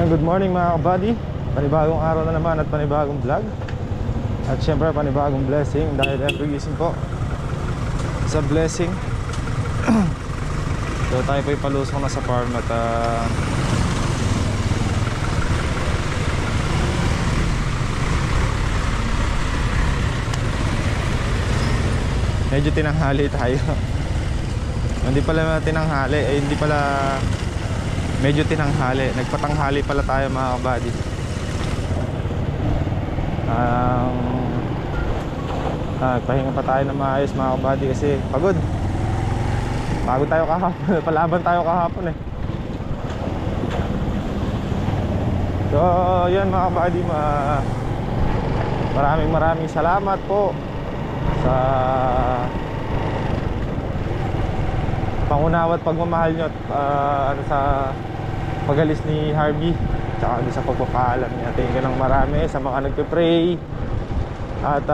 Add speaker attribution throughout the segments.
Speaker 1: Good morning mga kabady. Panibagong araw na naman at panibagong vlog. At syempre panibagong blessing. Dahil every gising po sa blessing. So tayo po ipalusong na sa farm. At medyo tinanghali tayo. Hindi pala tinanghali, hindi pala medyo tinanghali. Nagpatanghali pala tayo mga kabady. Pahinga pa tayo na maayos mga kabady kasi pagod. Pagod tayo kahapon. Palaban tayo kahapon eh. So yan mga kabady, maraming salamat po sa pangunawa at pagmamahal nyo at sa pagalis ni Harvey tsaka sa pagpapaalam niya. Thank you ng marami sa mga nagpe-pray. At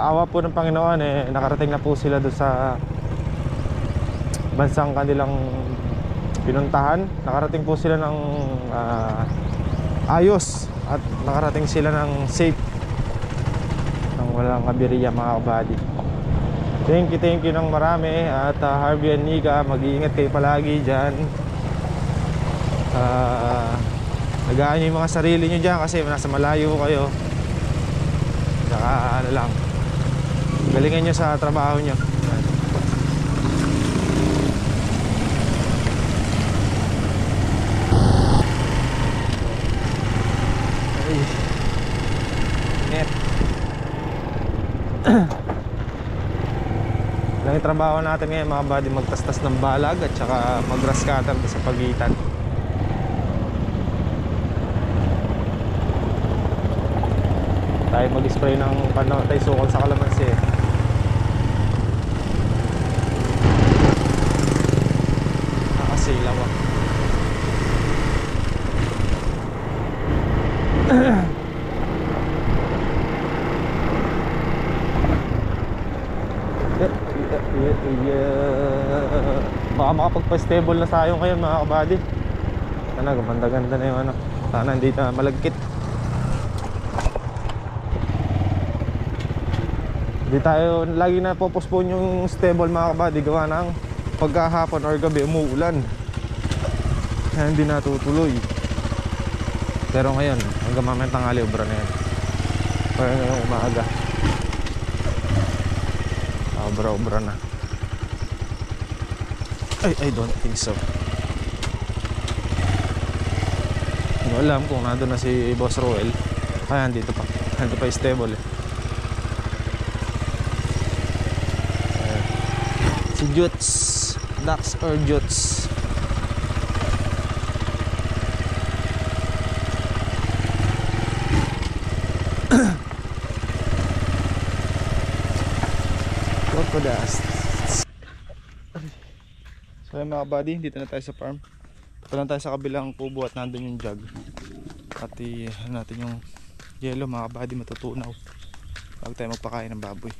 Speaker 1: awa po ng Panginoon nakarating na po sila doon sa bansang kanilang pinuntahan. Nakarating po sila ng ayos at nakarating sila ng safe, ng walang kabiriya mga kabady. Thank you ng marami. At Harvey and Nika, mag-iingat kayo palagi dyan. Nagaan nyo yung mga sarili nyo dyan kasi nasa malayo kayo. Saka ano lang, galingan nyo sa trabaho nyo. Net lang yung trabaho natin ngayon mga buddy, magtastas ng balag at saka mag-grass cutter sa pagitan. Tayo mag-spray ng panatay sukol sa kalamansi. Nakasilaw ah. Baka makapagpa-stable na tayo ngayon mga kabady. Sana ganda-ganda na yung ano. Sana hindi na malagkit. Hindi tayo lagi na po-postpone yung stable mga kabady, gawa ng pagkahapon or gabi umuulan. Kaya hindi natutuloy. Pero ngayon hanggang mamaya tanghali ubra na yan. Pero ngayong umaga obra na. I don't think so. Hindi ko alam kung nandun na si Boss Roel. Kaya nandito pa yung stable eh. Si Jutes, Dax or Jutes. Crocodiles. So yun mga buddy, dito na tayo sa farm. Ito lang tayo sa kabilang kubo at nandun yung jug. At natin yung yellow mga buddy, matutunaw bago tayo magpakain ng baboy.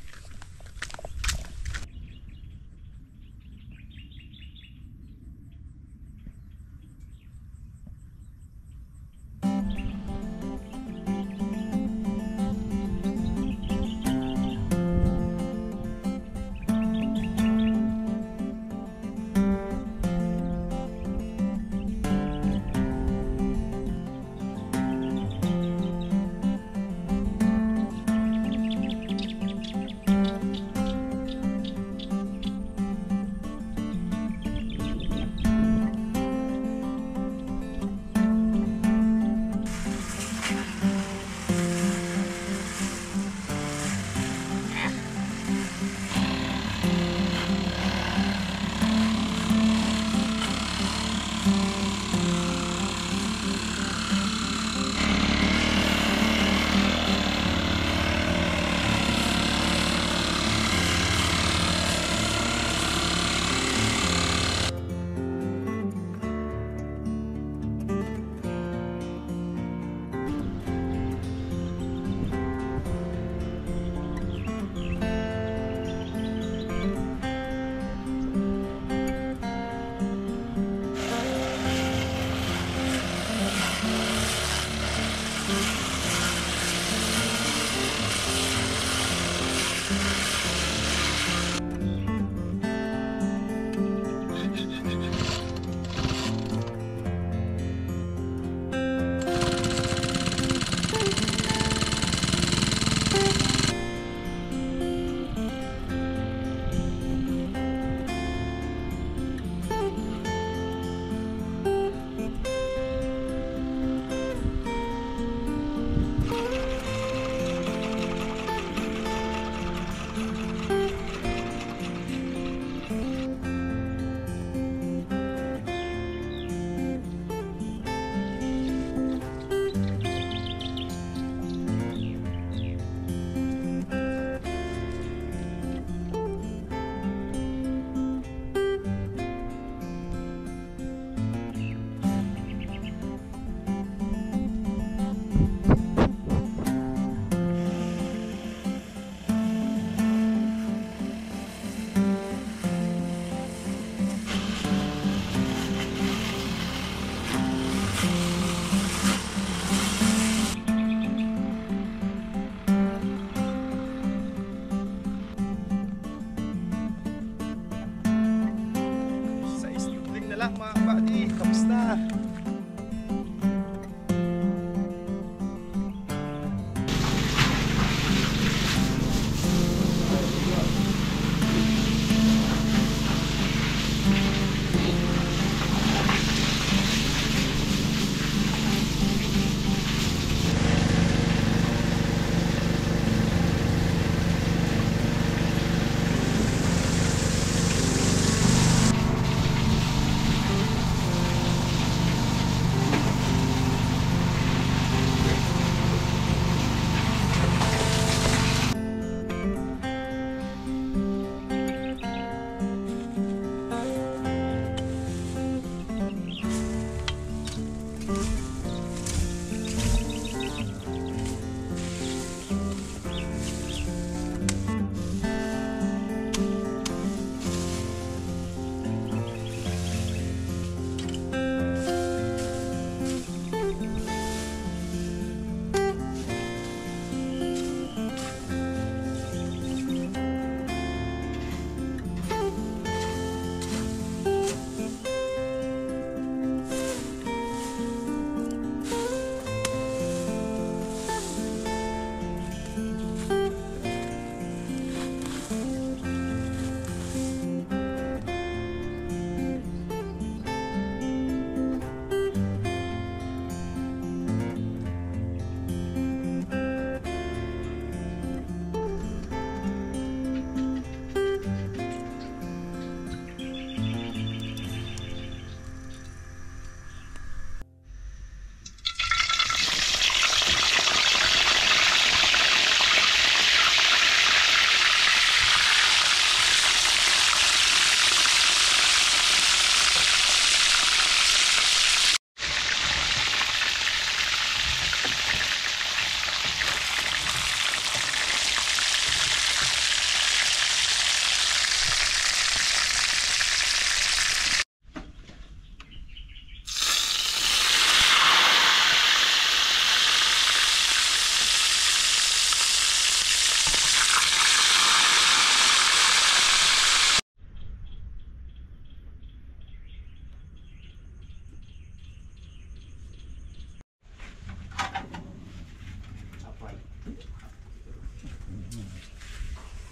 Speaker 2: Tapos na.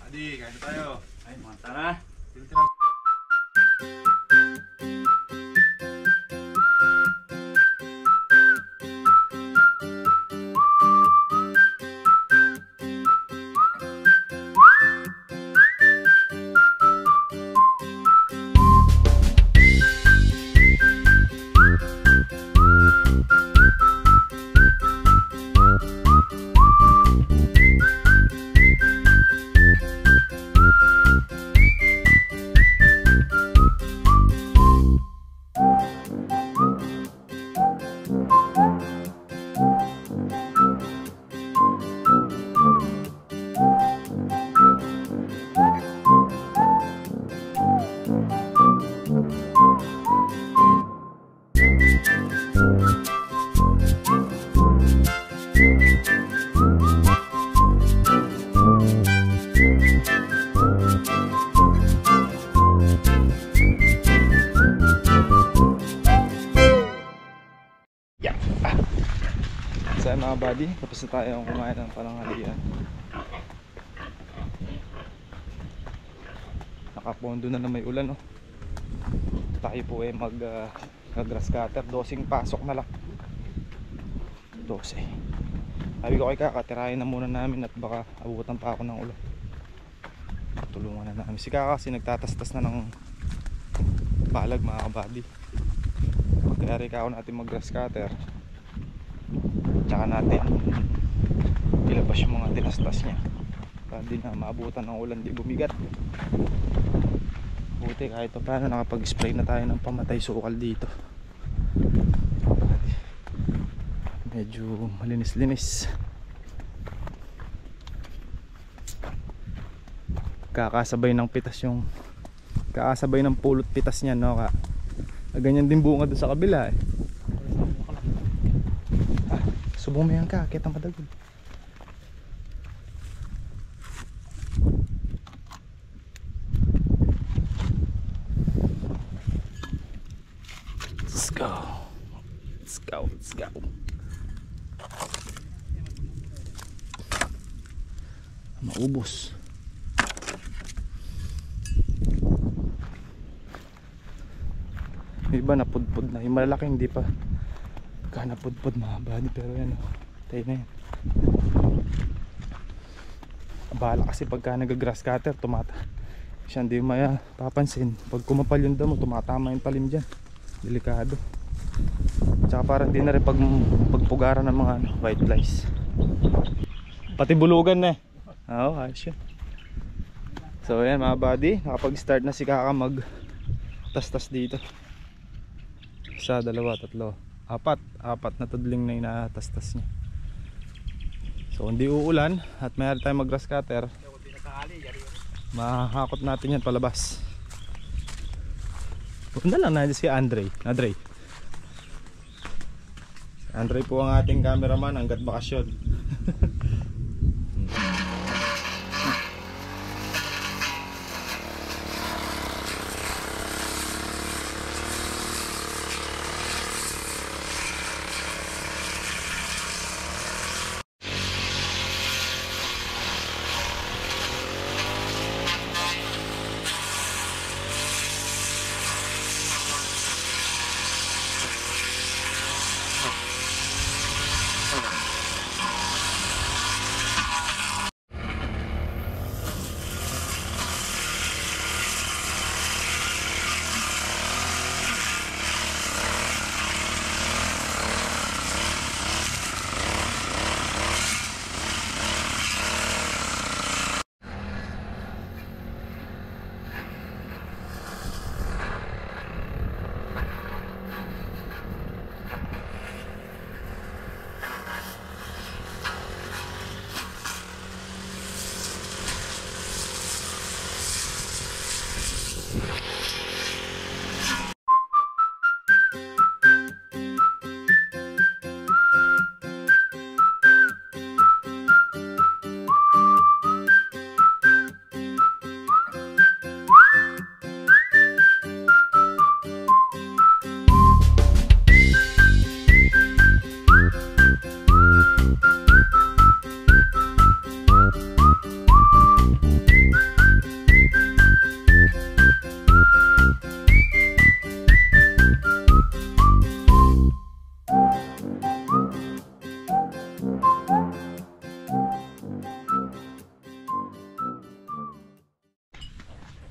Speaker 2: Adi, kain na tayo.
Speaker 3: Ay, mga tara.
Speaker 1: So mga buddy, tapos na tayo kumain ng pananghalian. Nakapondo na may ulan, no? Tayo po ay mag-grass cutter. 12 pasok na lang. 12. Sabi ko kay Kaka, tirahin na muna namin at baka abutan pa ako ng ulan. Tulungan na namin si Kaka kasi nagtatastas na ng palag, mga kabady. Magkayari ka ako natin mag-grass cutter, tsaka natin ilabas yung mga tinastas niya para di na maabutan ng ulan, di bumigat. Buti kahit pa paano nakapag-spray na tayo ng pamatay sukal dito. Medyo malinis-linis. Kakasabay ng pitas yung kakasabay ng pulot pitas niya, no? Ganyan din bunga doon sa kabila, eh. Subong mo yan, Ka, kitang padagod.
Speaker 2: go. Let's go, let's go. Maubos. Yung iba napudpud na. Yung malalaki hindi pa napudpud mga buddy. Pero yan oh, tayo na yan. Bahala kasi pagka nag-grass cutter siya hindi maya papansin. Pag kumapal yung damo tumatama yung talim dyan. Delikado. Tsaka parang di na rin pagpugaran ng mga white flies. Pati bulugan na eh. Oo, ayos yun. So ayan mga buddy, nakapag-start na si Kaka mag tas-tas dito. Isa, dalawa, tatlo, apat na tudling na inatastas niya. So hindi uulan at mayroon tayong mag grass cutter, mahakot natin yan palabas. Punta lang na si Andre po ang ating cameraman hanggat bakasyon.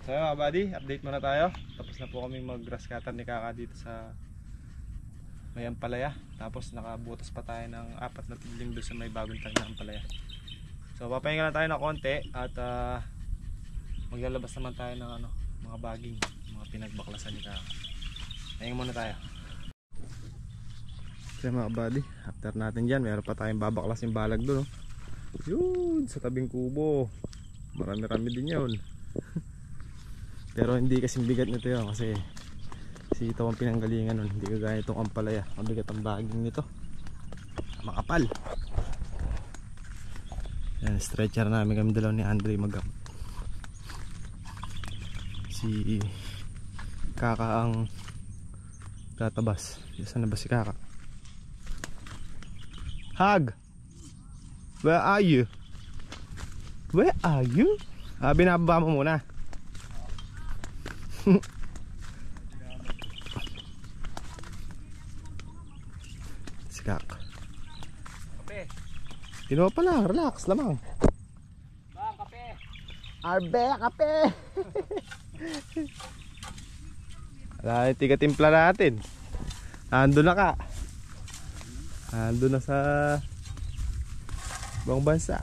Speaker 2: So mga buddy, update muna tayo. Tapos na po kami mag grass cutter ni Kaka dito sa may ampalaya. Tapos nakabutas pa tayo ng 4 na tudling doon sa may bagong tayo ng ampalaya. So papahinga lang tayo ng konti at maglalabas naman tayo ng mga baging, mga pinagbaklasan ni Kaka. Pahinga muna tayo. So mga buddy, after natin dyan, meron pa tayong babaklas yung balag doon. Yun, sa tabing kubo. Marami-rami din yun. Pero hindi kasing bigat nito yun kasi ito ang pinanggalingan nun. Hindi kagaya itong ampalaya. Mabigat ang baging nito. Makapal. Yan, stretcher namin kami dalaw ni Andre magam. Si Kaka ang tatabas. Saan na ba si Kaka? Hag! Where are you? Where are you? Binababa mo muna. Sikak. Kape. Kinuha pa lang, relax lamang. Bang, kape. Arbe, kape. Wala yung tiga-timpla natin. Ando na ka. Ando na sa buong bansa.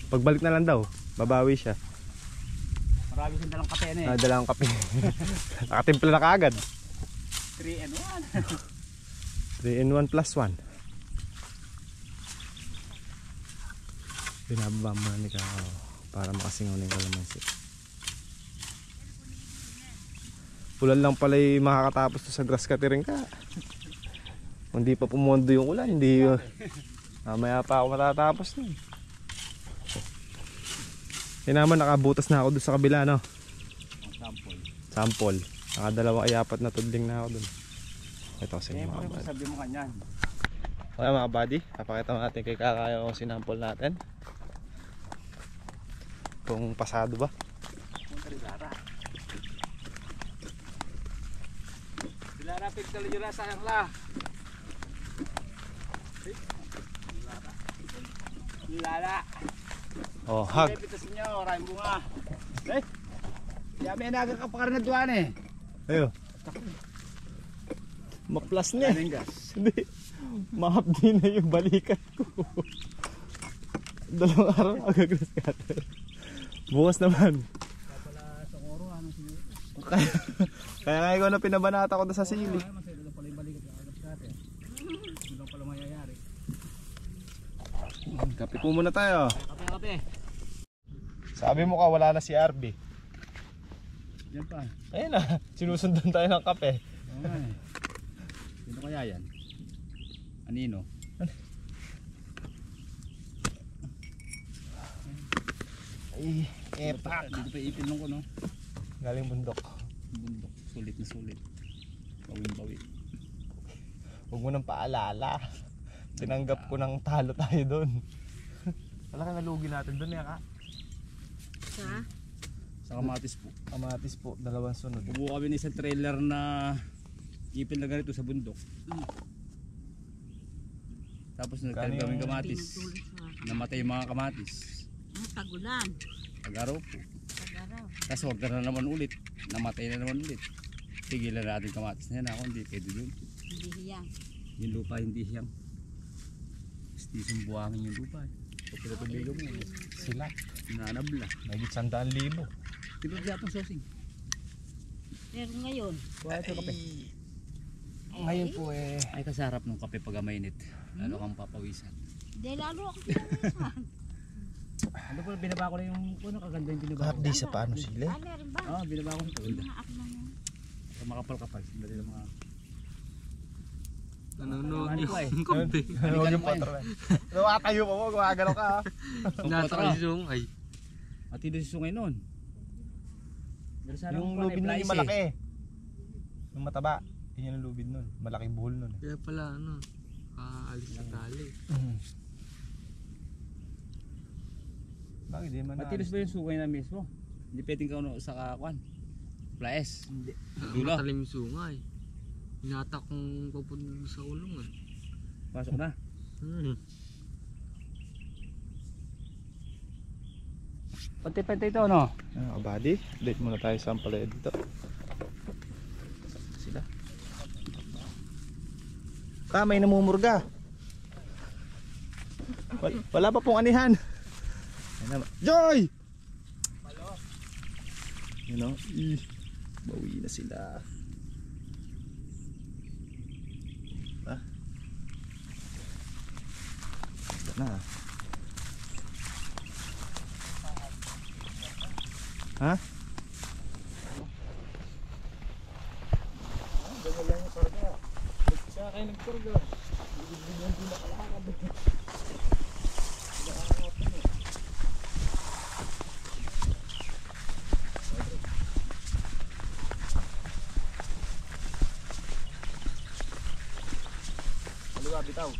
Speaker 2: Pagbalik na lang daw, babawi siya.
Speaker 3: Marami siyang dalang kape na eh.
Speaker 1: Dalang kape. Nakatimpla na kaagad.
Speaker 3: 3 in 1.
Speaker 1: 3 in 1 plus 1. Binababa mo na ni Kaka para makasingaw na yung kalamansi. Ulan lang pala yung makakatapos to sa grass cuttering ka. Hindi pa pumondo yung ulan, hindi mamaya pa ako matatapos nun. Kaya naman nakabutas na ako doon sa kabila, no?
Speaker 3: Sample.
Speaker 1: Sample. Nakadalawa ay 4 na tudling na ako doon. Ito sa inyo mga buddy.
Speaker 3: Sabi mo kanyan.
Speaker 1: Okay mga buddy, papakita natin kay Kaka yung sinampol natin. Kung pasado ba.
Speaker 3: Punta rin Lara. Lara, pigtal yun na sayang la. Lara.
Speaker 1: Oh, hug.
Speaker 3: Pitas niyo, maraming bunga. Eh, yami na agad ka pa rin na duwan eh.
Speaker 1: Ayo. Maplas niya.
Speaker 3: Gas.
Speaker 1: Hindi. Mahapdi na yung balikat ko. Dalawang araw agagrass cutter. Bukas naman.
Speaker 3: Pala sa oro, ano siguro?
Speaker 1: Kaya nga ikaw na pinabanata ko na sa sili.
Speaker 3: Masaya lang pala yung balikat ng agad natin. Hindi lang pala mayayari.
Speaker 1: Kape po muna tayo.
Speaker 3: Kape.
Speaker 1: Sabi mo ka wala na si RB.
Speaker 3: Diyan pa.
Speaker 1: Ayun na, sinusundan tayo ng kape.
Speaker 3: Oo nga eh. Sino kaya yan? Anino?
Speaker 1: Ay, epak.
Speaker 3: Dito pa ipinong ko no?
Speaker 1: Galing bundok.
Speaker 3: Bundok. Sulit na sulit. Bawin-bawi.
Speaker 1: Huwag mo nang paalala. Tinanggap ko ng talo tayo doon. Wala ka nalugi natin doon ya ka?
Speaker 3: Sa kamatis po.
Speaker 1: Kamatis po, dalawang sunod.
Speaker 3: Bubuo kami ng isang trailer na ipin na ganito sa bundok. Tapos nagtanim
Speaker 1: Kano
Speaker 3: kami
Speaker 1: yung-
Speaker 3: kamatis. Namatay yung mga kamatis.
Speaker 4: Tagulan.
Speaker 3: Pag-araw po.
Speaker 4: Pag-araw.
Speaker 3: Tapos wag na naman ulit. Namatay na naman ulit. Tigilan natin kamatis na yan. Ako hindi pwede dun.
Speaker 4: Hindi hiyang.
Speaker 3: Yung lupa hindi hiyang. Gusto yung buhangin yung lupa. Pag pinatubigan mo,
Speaker 1: Sila.
Speaker 3: nanabla.
Speaker 1: May 100,000.
Speaker 3: Tinod siya itong sosing.
Speaker 4: Pero ngayon,
Speaker 3: Kuha ito kape.
Speaker 1: Ngayon po eh.
Speaker 3: Ay kasarap ng kape pag mainit. Lalo kang papawisan.
Speaker 4: di lalo ako pinawisan.
Speaker 3: Ano po, binaba ko na yung ano, kaganda yung binaba ko.
Speaker 1: Hapdi sa paano sila?
Speaker 4: Ano rin ba?
Speaker 3: Oo, binaba ko na kaganda.
Speaker 4: Mga ako na yun.
Speaker 3: Makapal-kapal. Dali lang mga...
Speaker 5: Nanonood
Speaker 3: Ano po eh.
Speaker 5: yung kape.
Speaker 1: Ano yung patro eh. Nakatayo pa mo, gumagano ka.
Speaker 5: Natakaisong ay.
Speaker 3: At hindi si Sungay noon.
Speaker 1: Yung lubid nun yung malaki. Yung mataba. Yun yung lubid nun. Malaking buhol nun.
Speaker 5: Kaya pala ano, kaalis sa tali.
Speaker 1: Bakit di man
Speaker 3: Matilis ba yung sungay na mismo? Hindi pwedeng ka ano, sa kakuan. Plaes.
Speaker 5: Hindi.
Speaker 3: Dula.
Speaker 5: Matalim yung sungay. Hinatak kong papunta sa ulungan.
Speaker 3: Pasok na. Pati-pati ito no?
Speaker 1: Buddy, date muna tayo sa palaya dito. Sila. May namumurga. Wala pa pong anihan. Joy! You know, bawi na sila. Basta na. Ha?
Speaker 3: Kaliwa bitaw.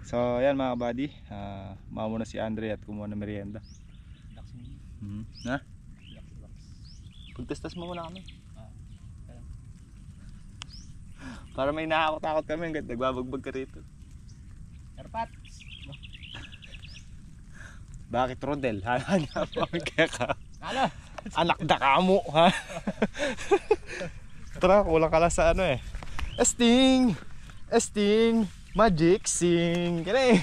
Speaker 1: So ayan mga buddy, mauna si Andre at kumuha ng merienda.
Speaker 2: Na? Pagtastas mo muna kami. Para may nakakatakot kami hanggang nagbabagbag ka rito.
Speaker 3: Erpat!
Speaker 2: Bakit Rodel? Hanap kami kaya ka.
Speaker 3: Ano?
Speaker 2: Anak da kamo, ha? Tara, kulang ka lang sa ano eh. Esting! Esting! Magic sing! Kaya eh.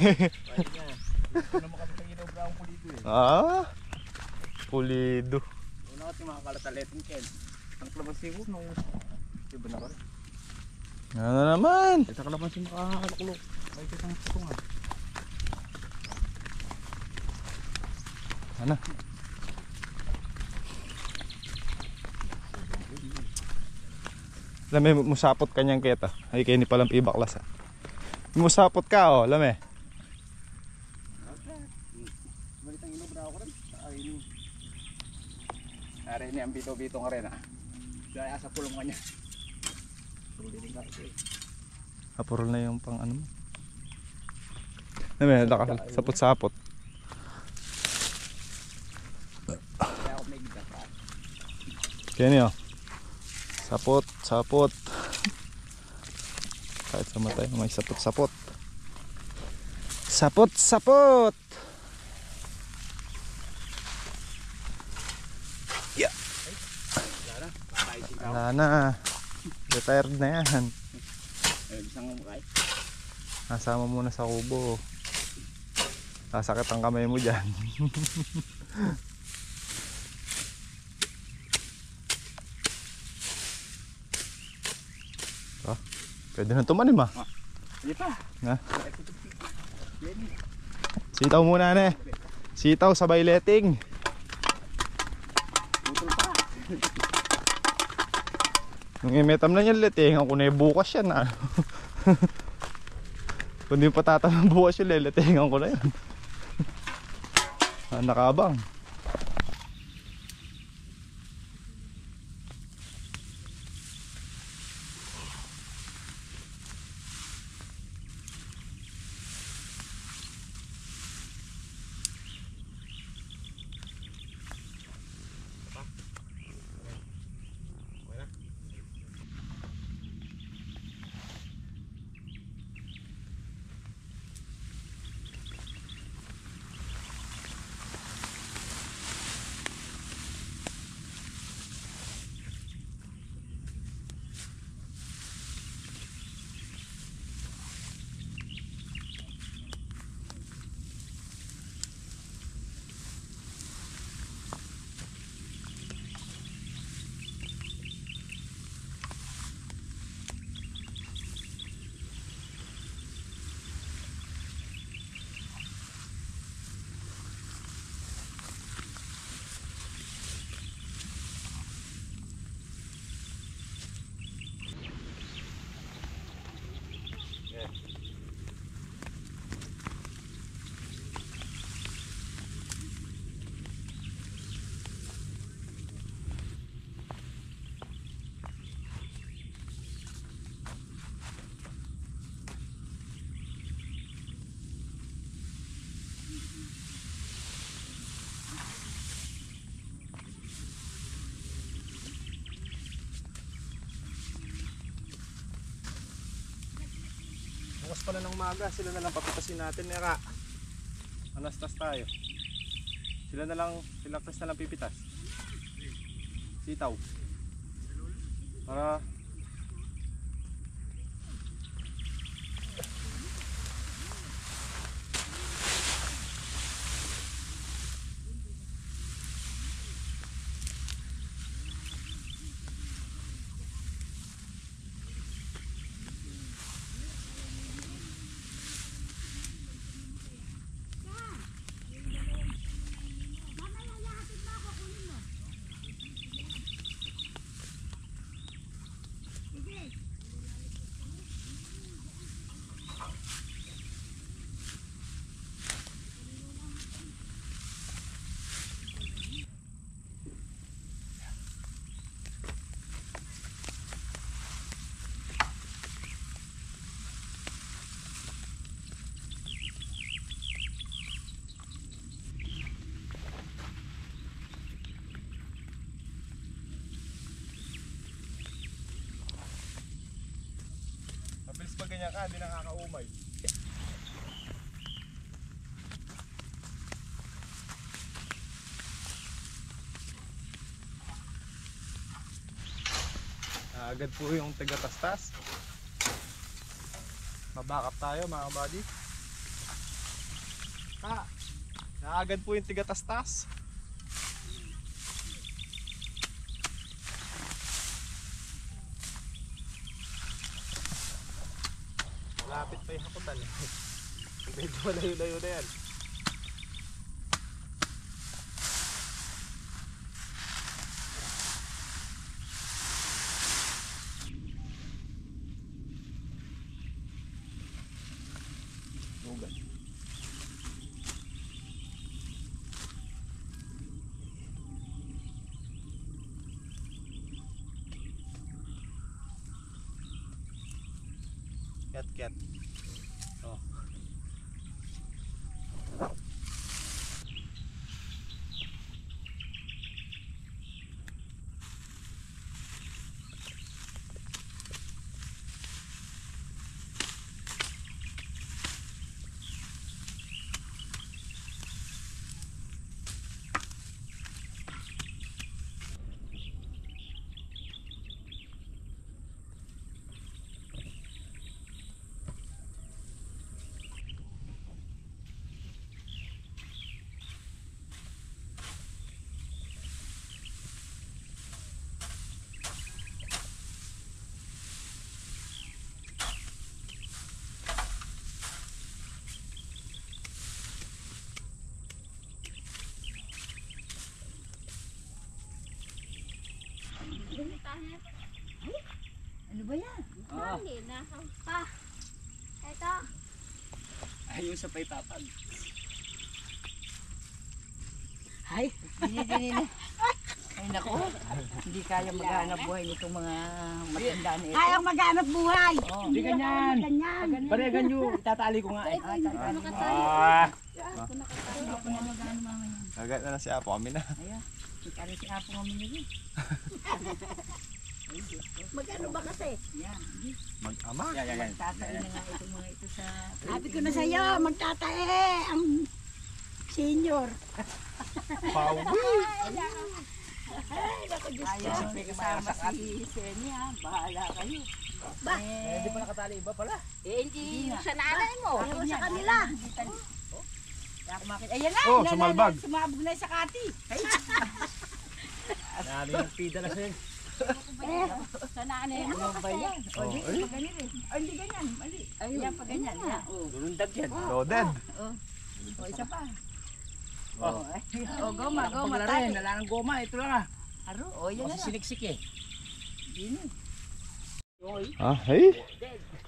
Speaker 3: Ano mo kami pang inobra ang pulido eh.
Speaker 2: Ah? Pulido.
Speaker 3: Una ka mga kalataletin Ken. Ang kalamansi ko nung... Diba na ka rin?
Speaker 2: Ano naman?
Speaker 3: Ito kalamansi makakalaklok. May isang putungan.
Speaker 2: Ano? Lame, musapot kanyang keta. Ay, kayo ni palang pibaklas ha. Musapot ka oh, lame.
Speaker 3: Balitang inobra ako rin. Ay, yun. Ari ni ang bito-bito ka rin ah. Dahil asa pulong ka niya. Pulong ka ito eh.
Speaker 2: Apurol na yung pang ano mo. Lame, sapot-sapot.
Speaker 3: Kaya ako may gita pa.
Speaker 2: Kaya niyo. Sapot, sapot. Kahit sa mata may sapot, sapot. Sapot, sapot. Yeah. Wala na. Retired na yan.
Speaker 3: Eh, isang umukay.
Speaker 2: Nasama muna sa kubo. Sasakit ang kamay mo dyan. Pwede na tumanim ah.
Speaker 3: Hindi pa.
Speaker 2: Ha? Sitaw muna na eh. Sitaw sabay letting.
Speaker 3: Butol pa.
Speaker 2: Nung imetam na niyan letting, ako na bukas yan ah. Kung di pa tatanong bukas yun, leletingan ko na yun. Nakabang. Bukas pala ng maga, sila na lang papitasin natin nera. Anastas tayo. Sila Chris na lang pipitas. Sitaw. Para
Speaker 1: pag ganyan ka, hindi nakakaumay. Agad po yung tigatastas. Mabakap tayo mga buddy. Naagad po yung tigatastas. Malapit pa yung hakutan eh. Medyo malayo-layo na yan. Ket. Oh.
Speaker 4: Ano ba yan?
Speaker 3: Oo.
Speaker 4: Pa. Ito.
Speaker 3: Ayun sa paitapag.
Speaker 4: Ay, dini. Ay nako, hindi kaya maghanap buhay nitong mga matanda na ito. Kaya maghanap buhay.
Speaker 3: Hindi ganyan.
Speaker 4: Ganyan.
Speaker 3: Pare ganyo, itatali ko nga eh.
Speaker 1: Agad na si Apo, kami na.
Speaker 4: Ayan, kaya si Apo kami nila. Magkano ba kasi? Yan.
Speaker 1: Mag-ama.
Speaker 3: Yan.
Speaker 4: Magtatae na nga itong mga ito sa... Sabi ko na sa'yo, magtatae ang senior.
Speaker 1: Pawi.
Speaker 4: Ay, naku Diyos ko.
Speaker 3: Ayaw, may kasama
Speaker 4: si Seni ha. Bahala kayo. Ba?
Speaker 3: Hindi pa nakatali iba pala.
Speaker 4: Hindi sa nanay mo. Ako sa kanila. Kaya ako makita. Ayan na.
Speaker 1: Oh, sumalbag.
Speaker 4: Sumabog na sa kati.
Speaker 3: Nali ng pida na siya.
Speaker 4: Sa nanay mo.
Speaker 3: Ano ba yan?
Speaker 4: O, di. Ganyan rin. O, hindi ganyan. Mali. Ayan pa ganyan.
Speaker 3: Durundag yan.
Speaker 1: Loaded.
Speaker 4: O, isa pa.
Speaker 3: Oh.
Speaker 4: O, goma
Speaker 3: Paglaro
Speaker 4: tayo.
Speaker 3: yan, wala ng goma. Ito lang ah.
Speaker 4: Aro, o, yan na lang.
Speaker 3: Siniksik eh.
Speaker 4: Dini.
Speaker 1: Hey.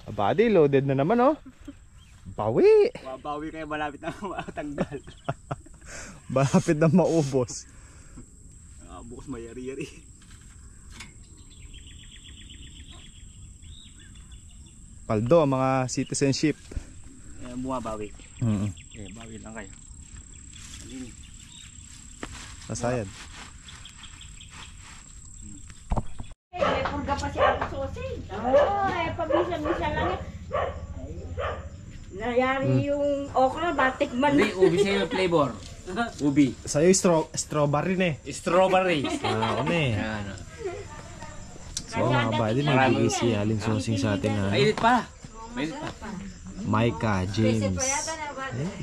Speaker 1: Body loaded na naman oh. Bawi.
Speaker 3: Mabawi kayo malapit na matanggal.
Speaker 1: Malapit na maubos.
Speaker 3: Bukas mayari-yari.
Speaker 1: Paldo ang mga citizenship.
Speaker 3: Bumabawi.
Speaker 1: Mm.
Speaker 3: Bawi lang kayo.
Speaker 1: Nasayad.
Speaker 4: May purga pa si Apo Sosing. Oo, pabisa-bisa lang yan. Nayari yung okra, batikman.
Speaker 3: Hindi, ubi sa'yo yung flavor. Ubi.
Speaker 1: Sa'yo strawberry na eh.
Speaker 3: Strawberry.
Speaker 1: Ako na eh.
Speaker 3: Yan.
Speaker 1: So mga buddy, nagigis si Aling Sosing sa atin na
Speaker 3: Mainit pa. Mainit pa.
Speaker 1: Micah James.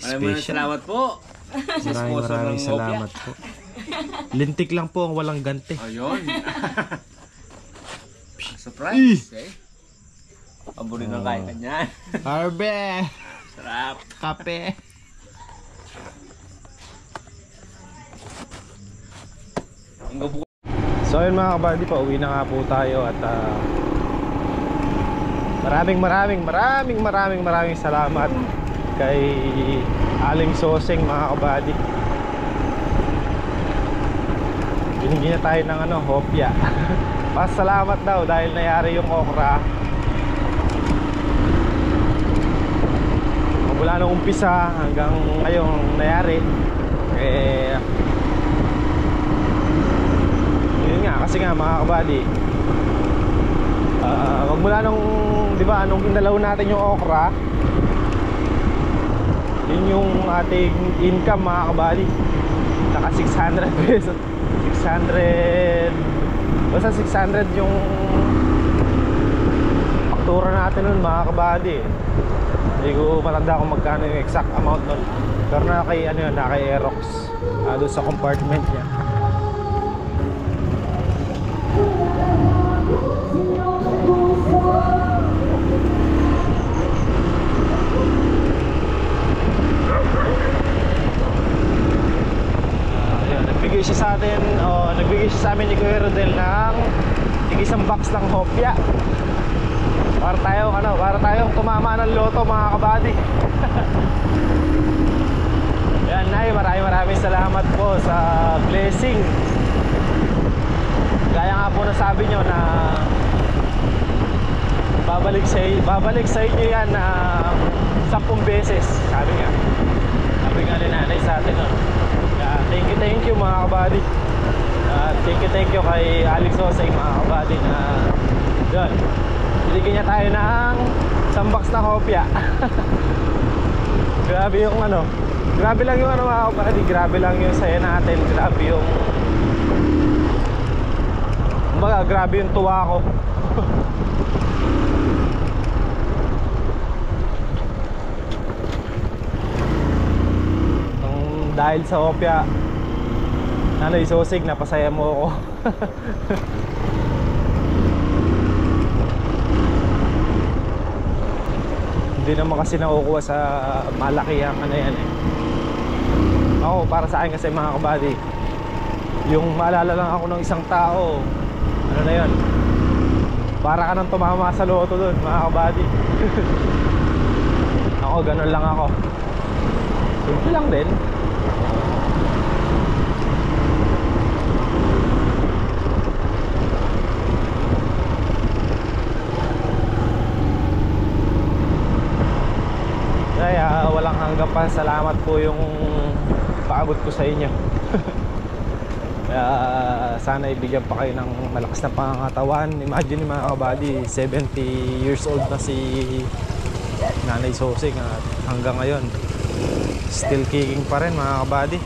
Speaker 3: Maraming
Speaker 1: Special.
Speaker 3: salamat po.
Speaker 1: Maraming salamat po. Lintik lang po ang walang gante.
Speaker 3: Ayun. Surprise. Eh. Paborito ng kain kanyan.
Speaker 1: Harbe!
Speaker 3: Sarap.
Speaker 1: Kape!
Speaker 3: Ang gabu.
Speaker 1: So yun mga kabady, pauwi na nga po tayo at maraming salamat kay Aling Sosing mga kabady. Binigyan niya tayo ng hopya. Pasalamat daw dahil nangyari yung okra. Mula nung umpisa hanggang ngayong nangyari yun nga, kasi nga mga kabady magmula nung di ba, anong inalaw natin yung okra, yun yung ating income mga kabali. Naka 600 pesos. 600, basta 600 yung faktura natin nun mga kabali. Hindi ko matanda kung magkano yung exact amount nun, pero naka kay ano yun, naka kay Aerox, doon sa compartment niya. Nagbigay siya sa atin, nagbigay siya sa amin ni Kuya Rodel ng isang box ng hopya. Para tayong tumama ng loto mga kabady. Yan, Nay, maraming salamat po sa blessing. Gaya nga po na sabi nyo na babalik sa inyo yan na 10 beses. Sabi nga ni Nanay sa atin, no? Thank you mga kabady. Thank you kay Alex Jose mga kabady na yun, binigyan niya tayo ng isang box na kopya. Grabe yung grabe lang yung mga kabady, grabe lang yung saya natin, grabe yung grabe yung tuwa ko. Dahil sa kopya, Nanay Sosig, napasaya mo ako. Hindi naman kasi nakukuha sa malakihang yan eh. Ako, para sa akin kasi mga kabady, yung maalala lang ako ng isang tao, ano na yun, para ka nang tumama sa loto dun mga kabady. Ako, ganun lang ako. Simple lang din. Kaya walang hanggang pa salamat po yung paabot ko sa inyo. Kaya sana ibigyan pa kayo ng malakas na pangangatawan. Imagine mga kabady, 70 years old na si Nanay Sosig at hanggang ngayon still kicking pa rin mga kabady.